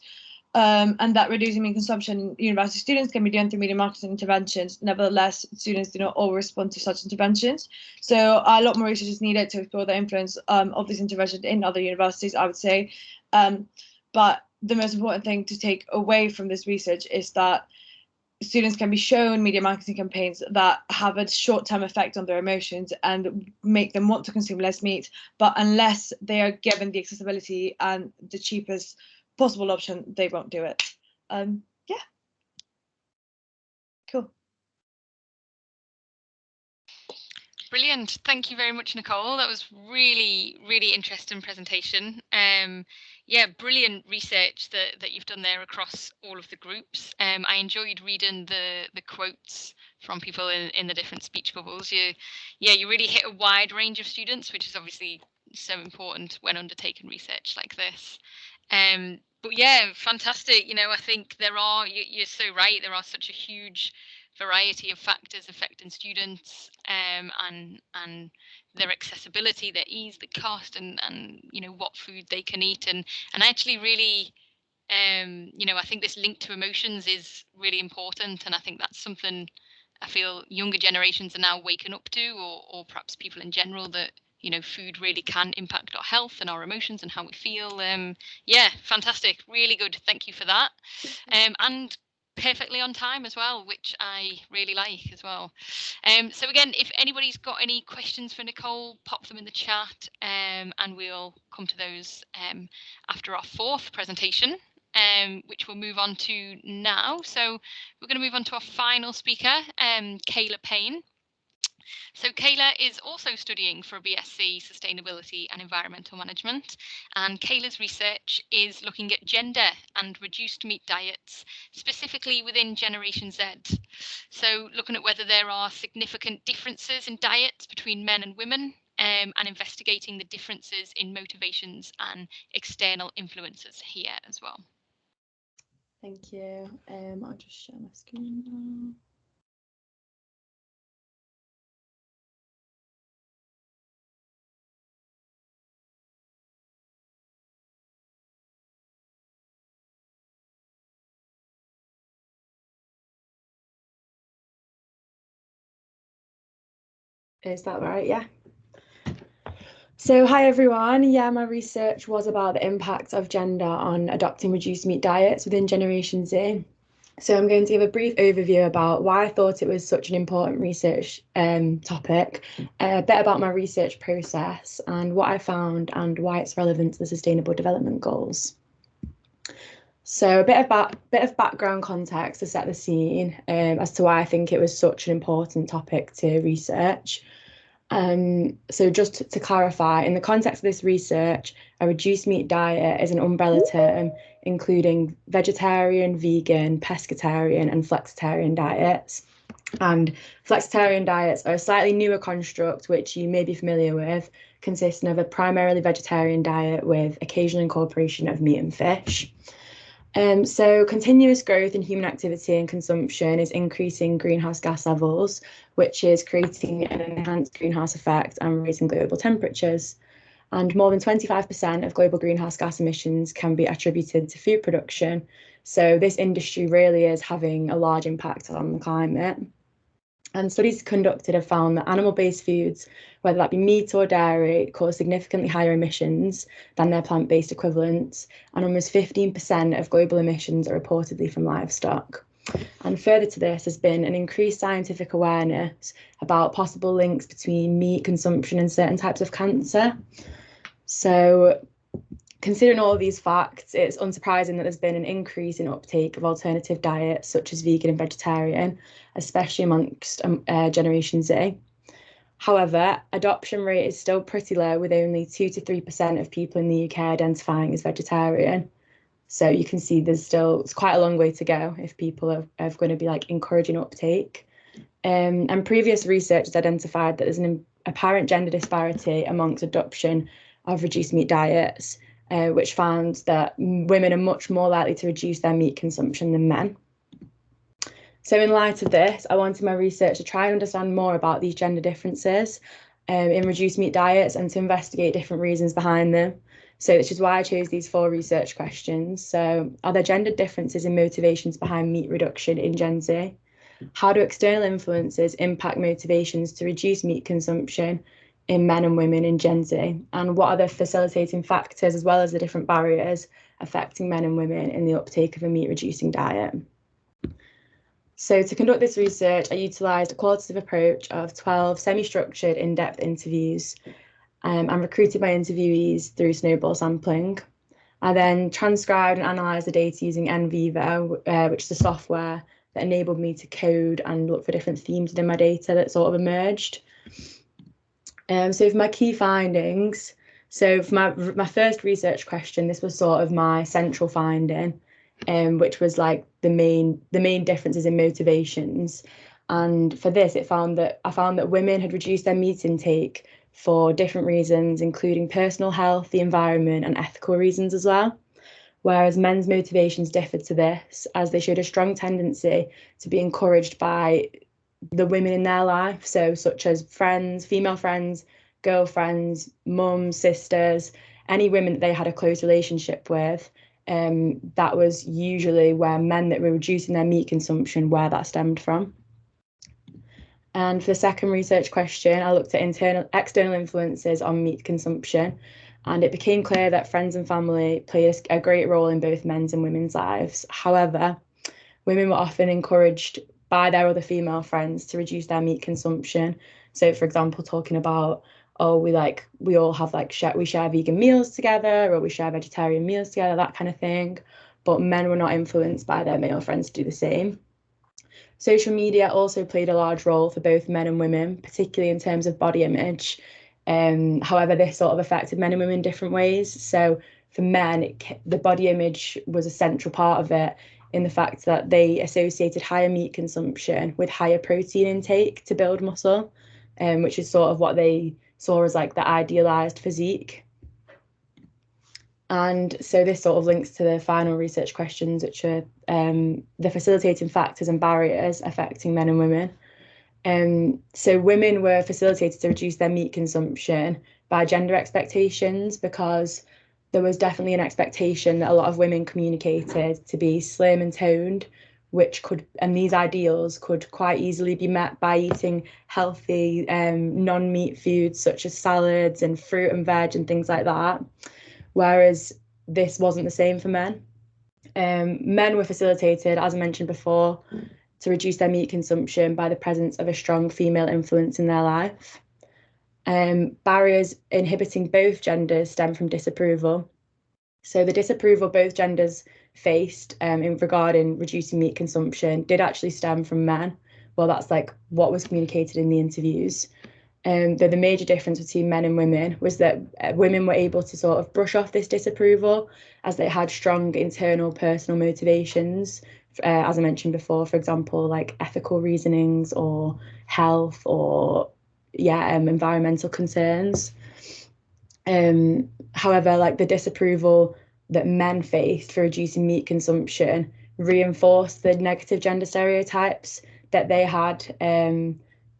And that reducing meat consumption, university students can be done through media marketing interventions. Nevertheless, students do not all respond to such interventions. So a lot more research is needed to explore the influence of these interventions in other universities, I would say. But the most important thing to take away from this research is that students can be shown media marketing campaigns that have a short-term effect on their emotions and make them want to consume less meat, but unless they are given the accessibility and the cheapest possible option, they won't do it. Yeah. Cool. Brilliant. Thank you very much, Nicole. That was really, really interesting presentation. Yeah, brilliant research that you've done there across all of the groups. I enjoyed reading the quotes from people in the different speech bubbles. You really hit a wide range of students, which is obviously so important when undertaking research like this. But yeah, fantastic. I think you're so right, there are such a huge variety of factors affecting students, and their accessibility, their ease, the cost, and what food they can eat, and actually really, I think this link to emotions is really important, and I think that's something I feel younger generations are now waking up to, or perhaps people in general, that food really can impact our health and our emotions and how we feel. Yeah, fantastic, really good. Thank you for that. And perfectly on time as well, which I really like as well. So again, if anybody's got any questions for Nicole, pop them in the chat, and we'll come to those after our fourth presentation. which we'll move on to now. So we're going to move on to our final speaker, Kayla Payne. So Kayla is also studying for a BSc Sustainability and Environmental Management, and Kayla's research is looking at gender and reduced meat diets, specifically within Generation Z. So looking at whether there are significant differences in diets between men and women, and investigating the differences in motivations and external influences here as well. Thank you. I'll just share my screen now. Is that right? Yeah. So hi everyone. Yeah, my research was about the impact of gender on adopting reduced meat diets within Generation Z. So I'm going to give a brief overview about why I thought it was such an important research topic, a bit about my research process and what I found and why it's relevant to the Sustainable Development Goals. So a bit of background context to set the scene as to why I think it was such an important topic to research. So just to clarify, in the context of this research, a reduced meat diet is an umbrella term including vegetarian, vegan, pescatarian and flexitarian diets. And flexitarian diets are a slightly newer construct, which you may be familiar with, consisting of a primarily vegetarian diet with occasional incorporation of meat and fish. So continuous growth in human activity and consumption is increasing greenhouse gas levels, which is creating an enhanced greenhouse effect and raising global temperatures. And more than 25% of global greenhouse gas emissions can be attributed to food production. So this industry really is having a large impact on the climate. And studies conducted have found that animal-based foods, whether that be meat or dairy, cause significantly higher emissions than their plant-based equivalents, and almost 15% of global emissions are reportedly from livestock. And further to this has been an increased scientific awareness about possible links between meat consumption and certain types of cancer. So considering all of these facts, it's unsurprising that there's been an increase in uptake of alternative diets such as vegan and vegetarian, especially amongst Generation Z. However, adoption rate is still pretty low, with only 2 to 3% of people in the UK identifying as vegetarian. So you can see it's quite a long way to go if people are going to be like encouraging uptake. And previous research has identified that there's an apparent gender disparity amongst adoption of reduced meat diets, which found that women are much more likely to reduce their meat consumption than men. So in light of this, I wanted my research to try and understand more about these gender differences in reduced meat diets and to investigate different reasons behind them. So which is why I chose these 4 research questions. So are there gender differences in motivations behind meat reduction in Gen Z? How do external influences impact motivations to reduce meat consumption in men and women in Gen Z? And what are the facilitating factors as well as the different barriers affecting men and women in the uptake of a meat reducing diet? So to conduct this research, I utilised a qualitative approach of 12 semi-structured in-depth interviews and recruited my interviewees through snowball sampling. I then transcribed and analysed the data using NVivo, which is a software that enabled me to code and look for different themes within my data that sort of emerged. So for my key findings, so for my first research question, this was sort of my central finding, which was like the main differences in motivations. And for this, I found that women had reduced their meat intake for different reasons, including personal health, the environment, and ethical reasons as well. Whereas men's motivations differed to this, as they showed a strong tendency to be encouraged by the women in their life, so such as friends, female friends, girlfriends, mums, sisters, any women that they had a close relationship with. That was usually where men that were reducing their meat consumption, where that stemmed from. And for the second research question, I looked at external influences on meat consumption, and it became clear that friends and family played a great role in both men's and women's lives. However, women were often encouraged by their other female friends to reduce their meat consumption. So, for example, talking about, we all have we share vegan meals together, or we share vegetarian meals together, that kind of thing. but men were not influenced by their male friends to do the same. Social media also played a large role for both men and women, particularly in terms of body image. However, this sort of affected men and women in different ways. So for men, the body image was a central part of it, in the fact that they associated higher meat consumption with higher protein intake to build muscle, which is sort of what they saw as like the idealized physique. And so this sort of links to the final research questions, which are the facilitating factors and barriers affecting men and women. So women were facilitated to reduce their meat consumption by gender expectations, because there was definitely an expectation that a lot of women communicated to be slim and toned, and these ideals could quite easily be met by eating healthy non-meat foods such as salads and fruit and veg and things like that. Whereas this wasn't the same for men. Men were facilitated, as I mentioned before, to reduce their meat consumption by the presence of a strong female influence in their life. Barriers inhibiting both genders stem from disapproval. So the disapproval both genders faced regarding reducing meat consumption did actually stem from men. Well, that's like what was communicated in the interviews. The major difference between men and women was that women were able to sort of brush off this disapproval, as they had strong internal personal motivations, as I mentioned before, for example, like ethical reasonings or health or environmental concerns. However, like the disapproval that men faced for reducing meat consumption reinforced the negative gender stereotypes that they had,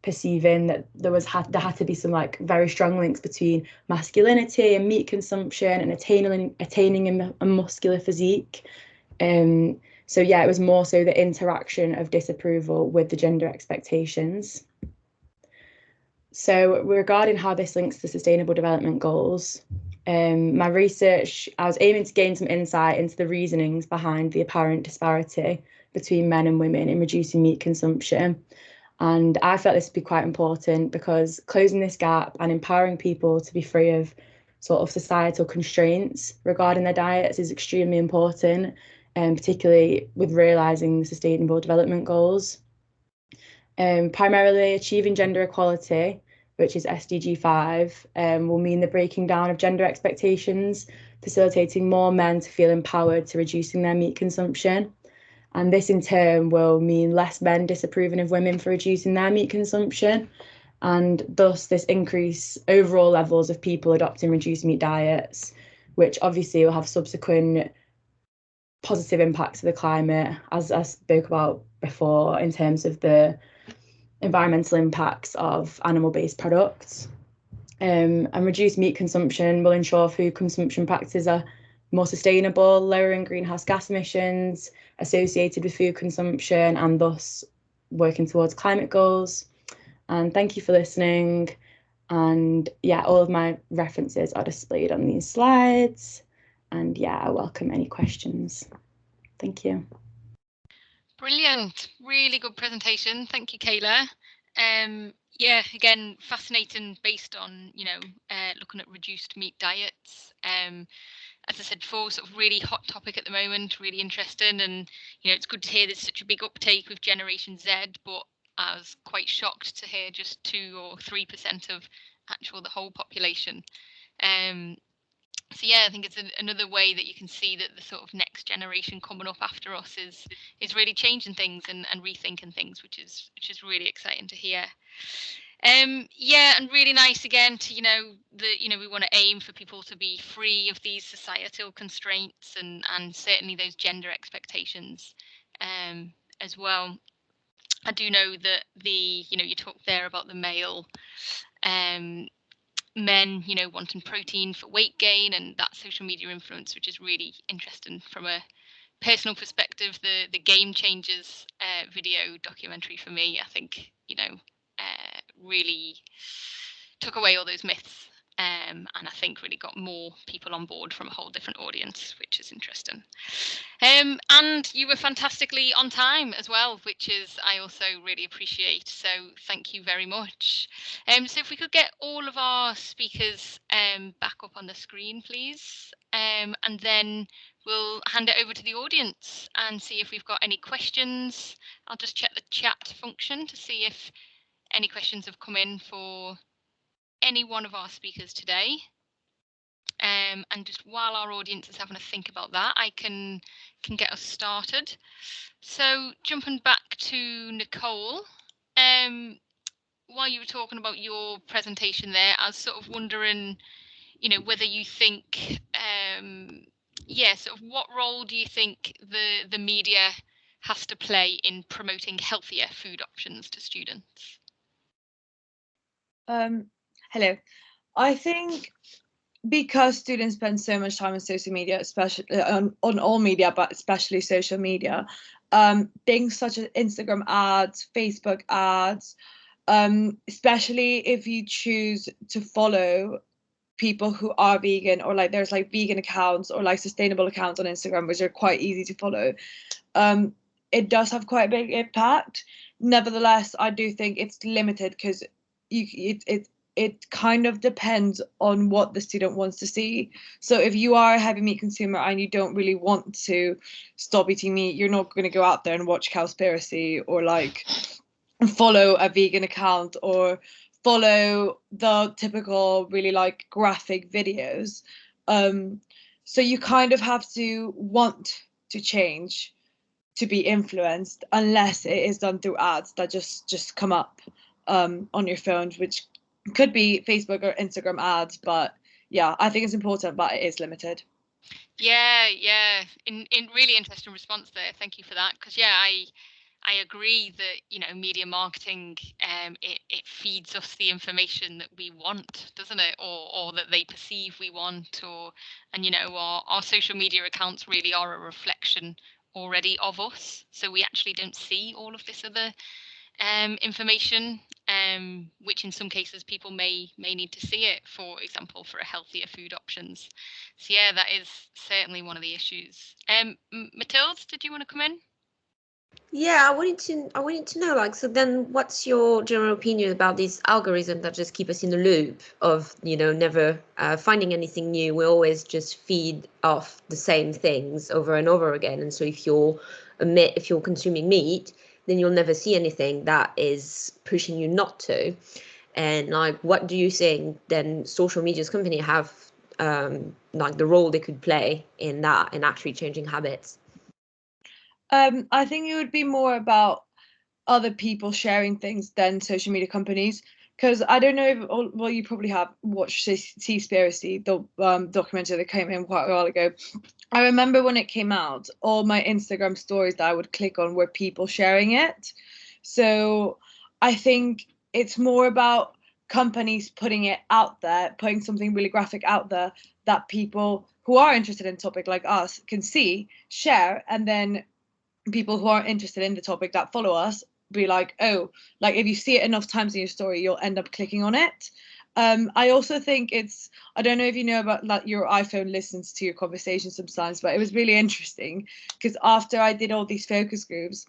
perceiving that there had to be some like very strong links between masculinity and meat consumption and attaining a muscular physique. So yeah, it was more so the interaction of disapproval with the gender expectations. So regarding how this links to Sustainable Development Goals, my research, I was aiming to gain some insight into the reasonings behind the apparent disparity between men and women in reducing meat consumption. And I felt this would be quite important, because closing this gap and empowering people to be free of sort of societal constraints regarding their diets is extremely important, and particularly with realising the Sustainable Development Goals. Primarily achieving gender equality, which is SDG 5, will mean the breaking down of gender expectations, facilitating more men to feel empowered to reducing their meat consumption. And this in turn will mean less men disapproving of women for reducing their meat consumption, and thus this increase overall levels of people adopting reduced meat diets, which obviously will have subsequent positive impacts to the climate, as I spoke about before, in terms of the environmental impacts of animal-based products. And reduced meat consumption will ensure food consumption practices are more sustainable, lowering greenhouse gas emissions associated with food consumption, and thus working towards climate goals. And thank you for listening. And yeah, all of my references are displayed on these slides. And yeah, I welcome any questions. Thank you. Brilliant, really good presentation. Thank you, Kayla. Yeah, again, fascinating based on, looking at reduced meat diets. As I said before, sort of really hot topic at the moment, really interesting. And, it's good to hear there's such a big uptake with Generation Z, but I was quite shocked to hear just 2 or 3% of the whole population. So yeah, I think it's another way that you can see that the sort of next generation coming up after us is really changing things and rethinking things, which is really exciting to hear. Yeah, and really nice again to we want to aim for people to be free of these societal constraints and certainly those gender expectations as well. I do know that you talked there about the male men, wanting protein for weight gain and that social media influence, which is really interesting from a personal perspective. The Game Changers video documentary for me, I think, really took away all those myths, and I think really got more people on board from a whole different audience, which is interesting. And you were fantastically on time as well, which is I also really appreciate. So thank you very much. So if we could get all of our speakers back up on the screen, please. and then we'll hand it over to the audience and see if we've got any questions. I'll just check the chat function to see if any questions have come in for any one of our speakers today. And just while our audience is having a think about that, I can get us started. So jumping back to Nicole, while you were talking about your presentation there, I was sort of wondering, you know, whether you think, sort of what role do you think the media has to play in promoting healthier food options to students? Hello. I think because students spend so much time on social media, especially on all media, but especially social media, things such as Instagram ads, Facebook ads, especially if you choose to follow people who are vegan, or like there's like vegan accounts or like sustainable accounts on Instagram, which are quite easy to follow. It does have quite a big impact. Nevertheless, I do think it's limited because it kind of depends on what the student wants to see. So if you are a heavy meat consumer and you don't really want to stop eating meat, you're not going to go out there and watch Cowspiracy or like follow a vegan account or follow the typical really like graphic videos. So you kind of have to want to change to be influenced, unless it is done through ads that just come up on your phones, which could be Facebook or Instagram ads. But yeah, I think it's important, but it is limited. Yeah, in really interesting response there. Thank you for that. Because yeah, I agree that, you know, media marketing, it feeds us the information that we want, doesn't it? Or that they perceive we want, and you know, our social media accounts really are a reflection already of us. So we actually don't see all of this other information, which in some cases people may need to see it, for example, for a healthier food options. So yeah, that is certainly one of the issues. Mathilde, did you want to come in? Yeah, I wanted to know, like, so then what's your general opinion about these algorithms that just keep us in the loop of, you know, never finding anything new? We always just feed off the same things over and over again. And so if you're consuming meat, then you'll never see anything that is pushing you not to. And like, what do you think then social media's company have like the role they could play in that and actually changing habits? I think it would be more about other people sharing things than social media companies. Because I don't know if, well, you probably have watched Seaspiracy, the documentary that came in quite a while ago. I remember when it came out, all my Instagram stories that I would click on were people sharing it. So I think it's more about companies putting it out there, putting something really graphic out there that people who are interested in a topic like us can see, share, and then people who are interested in the topic that follow us be like, oh, like if you see it enough times in your story, you'll end up clicking on it. I also think I don't know if you know about like your iPhone listens to your conversation sometimes, but it was really interesting because after I did all these focus groups,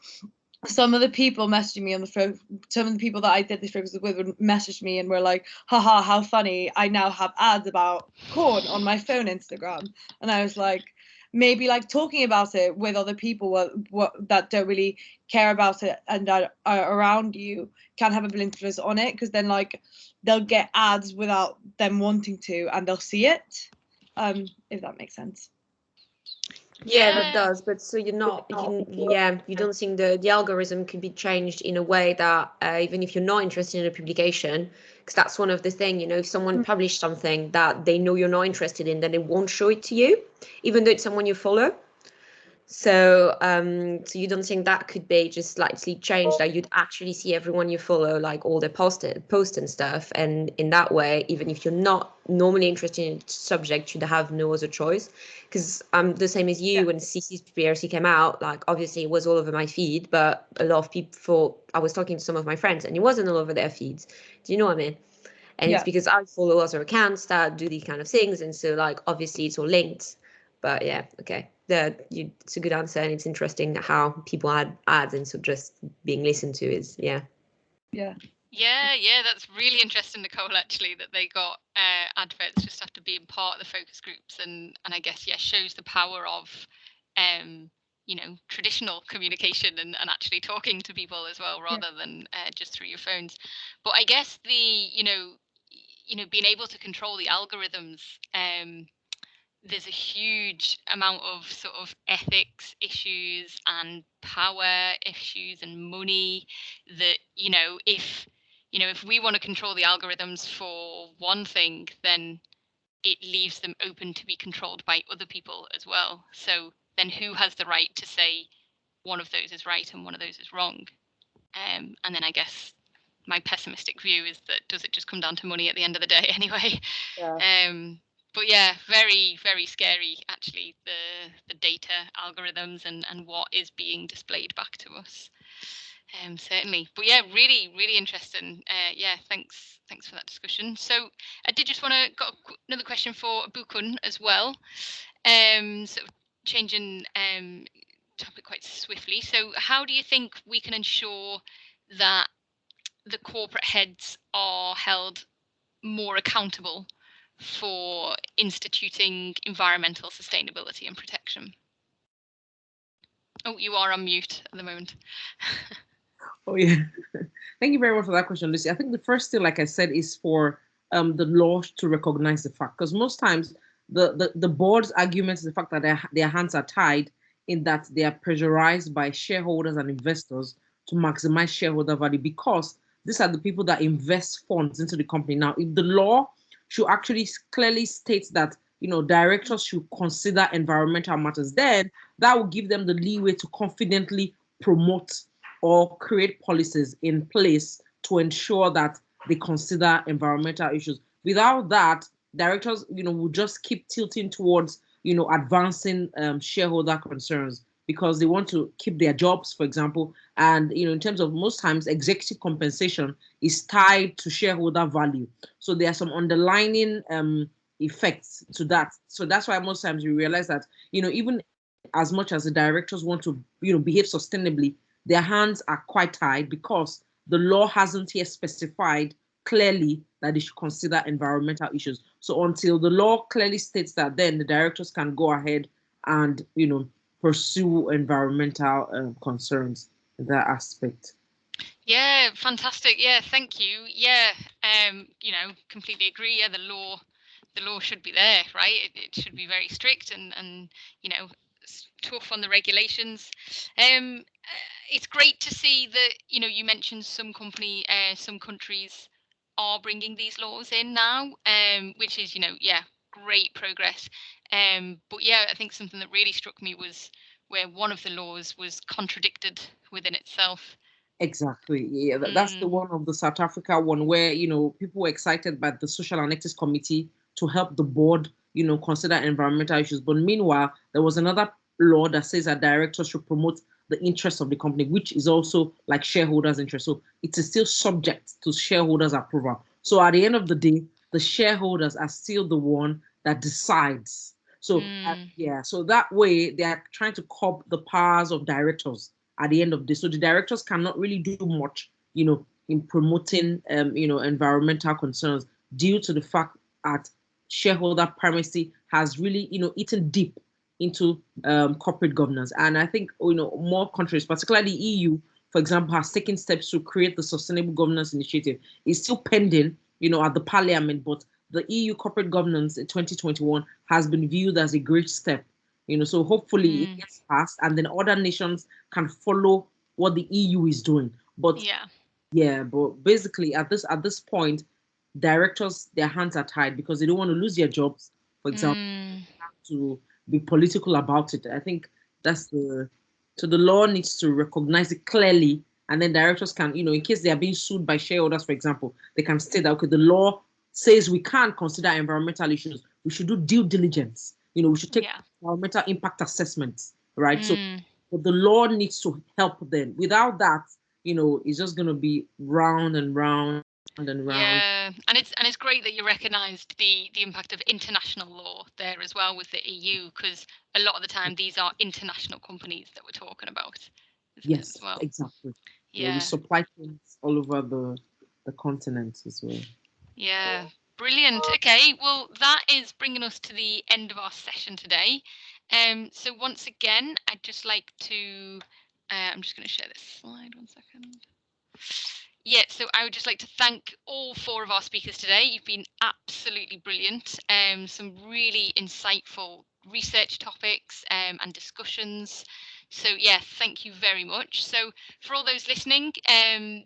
some of the people messaging me on the phone, some of the people that I did this focus with would message me and were like, haha, how funny, I now have ads about corn on my phone Instagram. And I was like, maybe like talking about it with other people that don't really care about it and that are around you can have a bit influence on it, because then like they'll get ads without them wanting to and they'll see it, if that makes sense. Yeah, that does. But so you don't think the algorithm could be changed in a way that even if you're not interested in a publication, because that's one of the things, you know, if someone published something that they know you're not interested in, then they won't show it to you, even though it's someone you follow. So, so you don't think that could be just slightly changed, that you'd actually see everyone you follow, like all their posts and stuff, and in that way, even if you're not normally interested in the subject, you'd have no other choice. Because I'm the same as you. When CCPRC came out, like obviously it was all over my feed, but a lot of people I was talking to some of my friends and it wasn't all over their feeds. Do you know what I mean? And it's because I follow other accounts that do these kind of things, and so like obviously it's all linked. But yeah, okay. It's a good answer, and it's interesting how people add ads, and so just being listened to is Yeah. Yeah, that's really interesting, Nicole, actually, that they got adverts just after being part of the focus groups, and I guess, yeah, shows the power of traditional communication and actually talking to people as well, rather than just through your phones. But I guess being able to control the algorithms, there's a huge amount of sort of ethics issues and power issues and money that, if we want to control the algorithms for one thing, then it leaves them open to be controlled by other people as well. So then who has the right to say one of those is right and one of those is wrong? And then I guess my pessimistic view is that, does it just come down to money at the end of the day anyway? But yeah, very, very scary, actually, the data algorithms and what is being displayed back to us. Certainly. But yeah, really, really interesting. Yeah, thanks for that discussion. So I did just want to got another question for Bukun as well. Sort of changing topic quite swiftly. So how do you think we can ensure that the corporate heads are held more accountable for instituting environmental sustainability and protection? Oh, you are on mute at the moment. Oh yeah. Thank you very much for that question, Lucy. I think the first thing, like I said, is for the law to recognize the fact, because most times the board's argument is the fact that their hands are tied, in that they are pressurized by shareholders and investors to maximize shareholder value, because these are the people that invest funds into the company. Now, if the law should actually clearly state that directors should consider environmental matters, then that will give them the leeway to confidently promote or create policies in place to ensure that they consider environmental issues. Without that, directors, will just keep tilting towards, advancing shareholder concerns, because they want to keep their jobs, for example. And, in terms of, most times, executive compensation is tied to shareholder value. So there are some underlying effects to that. So that's why most times we realize that, even as much as the directors want to, behave sustainably, their hands are quite tied, because the law hasn't yet specified clearly that they should consider environmental issues. So until the law clearly states that, then the directors can go ahead and pursue environmental concerns in that aspect. Yeah, fantastic. Yeah, thank you. Yeah, completely agree. Yeah, the law should be there, right? It should be very strict and tough on the regulations. It's great to see that you mentioned some countries are bringing these laws in now, which is great progress. But yeah, I think something that really struck me was where one of the laws was contradicted within itself. Exactly. Yeah, that's the one of the South Africa one where, people were excited by the Social and Ethics Committee to help the board, consider environmental issues. But meanwhile, there was another law that says that directors should promote the interests of the company, which is also like shareholders' interest. So it is still subject to shareholders' approval. So at the end of the day, the shareholders are still the one that decides. So yeah, so that way they are trying to curb the powers of directors at the end of this. So the directors cannot really do much, in promoting, environmental concerns, due to the fact that shareholder primacy has really, eaten deep into corporate governance. And I think, more countries, particularly the EU, for example, has taken steps to create the Sustainable Governance Initiative. It's still pending, at the Parliament, but the EU corporate governance in 2021 has been viewed as a great step. So hopefully it gets passed, and then other nations can follow what the EU is doing. But but basically at this point, directors, their hands are tied, because they don't want to lose their jobs, for example, to be political about it. I think that's the law needs to recognize it clearly, and then directors can, in case they are being sued by shareholders, for example, they can state that, okay, the law says we can't consider environmental issues. We should do due diligence. We should take environmental impact assessments, right? So but the law needs to help them. Without that, it's just going to be round and round and round. Yeah, and it's great that you recognised the impact of international law there as well with the EU, because a lot of the time these are international companies that we're talking about. Yes, as well. exactly. Yeah. We supply things all over the the continents as well. Yeah, brilliant. Okay, well, that is bringing us to the end of our session today. So once again, I'd just like to, I'm just going to share this slide 1 second. Yeah, so I would just like to thank all 4 of our speakers today. You've been absolutely brilliant. Some really insightful research topics and discussions. So yeah, thank you very much. So for all those listening,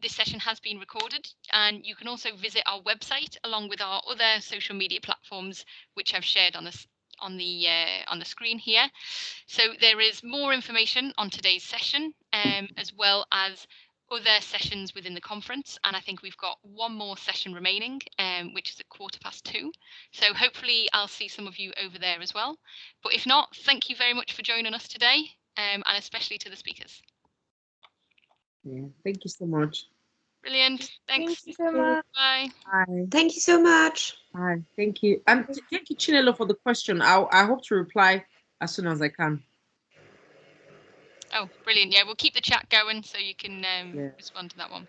this session has been recorded, and you can also visit our website along with our other social media platforms, which I've shared on the screen here. So there is more information on today's session, as well as other sessions within the conference, and I think we've got one more session remaining, which is at 2:15. So hopefully I'll see some of you over there as well. But if not, thank you very much for joining us today, and especially to the speakers. Yeah, thank you so much. Brilliant. Thanks. Thank you so much. Bye. Bye. Thank you so much. Bye. Thank you. And thank you, Chinelo, for the question. I hope to reply as soon as I can. Oh, brilliant. Yeah, we'll keep the chat going so you can Yeah. respond to that one.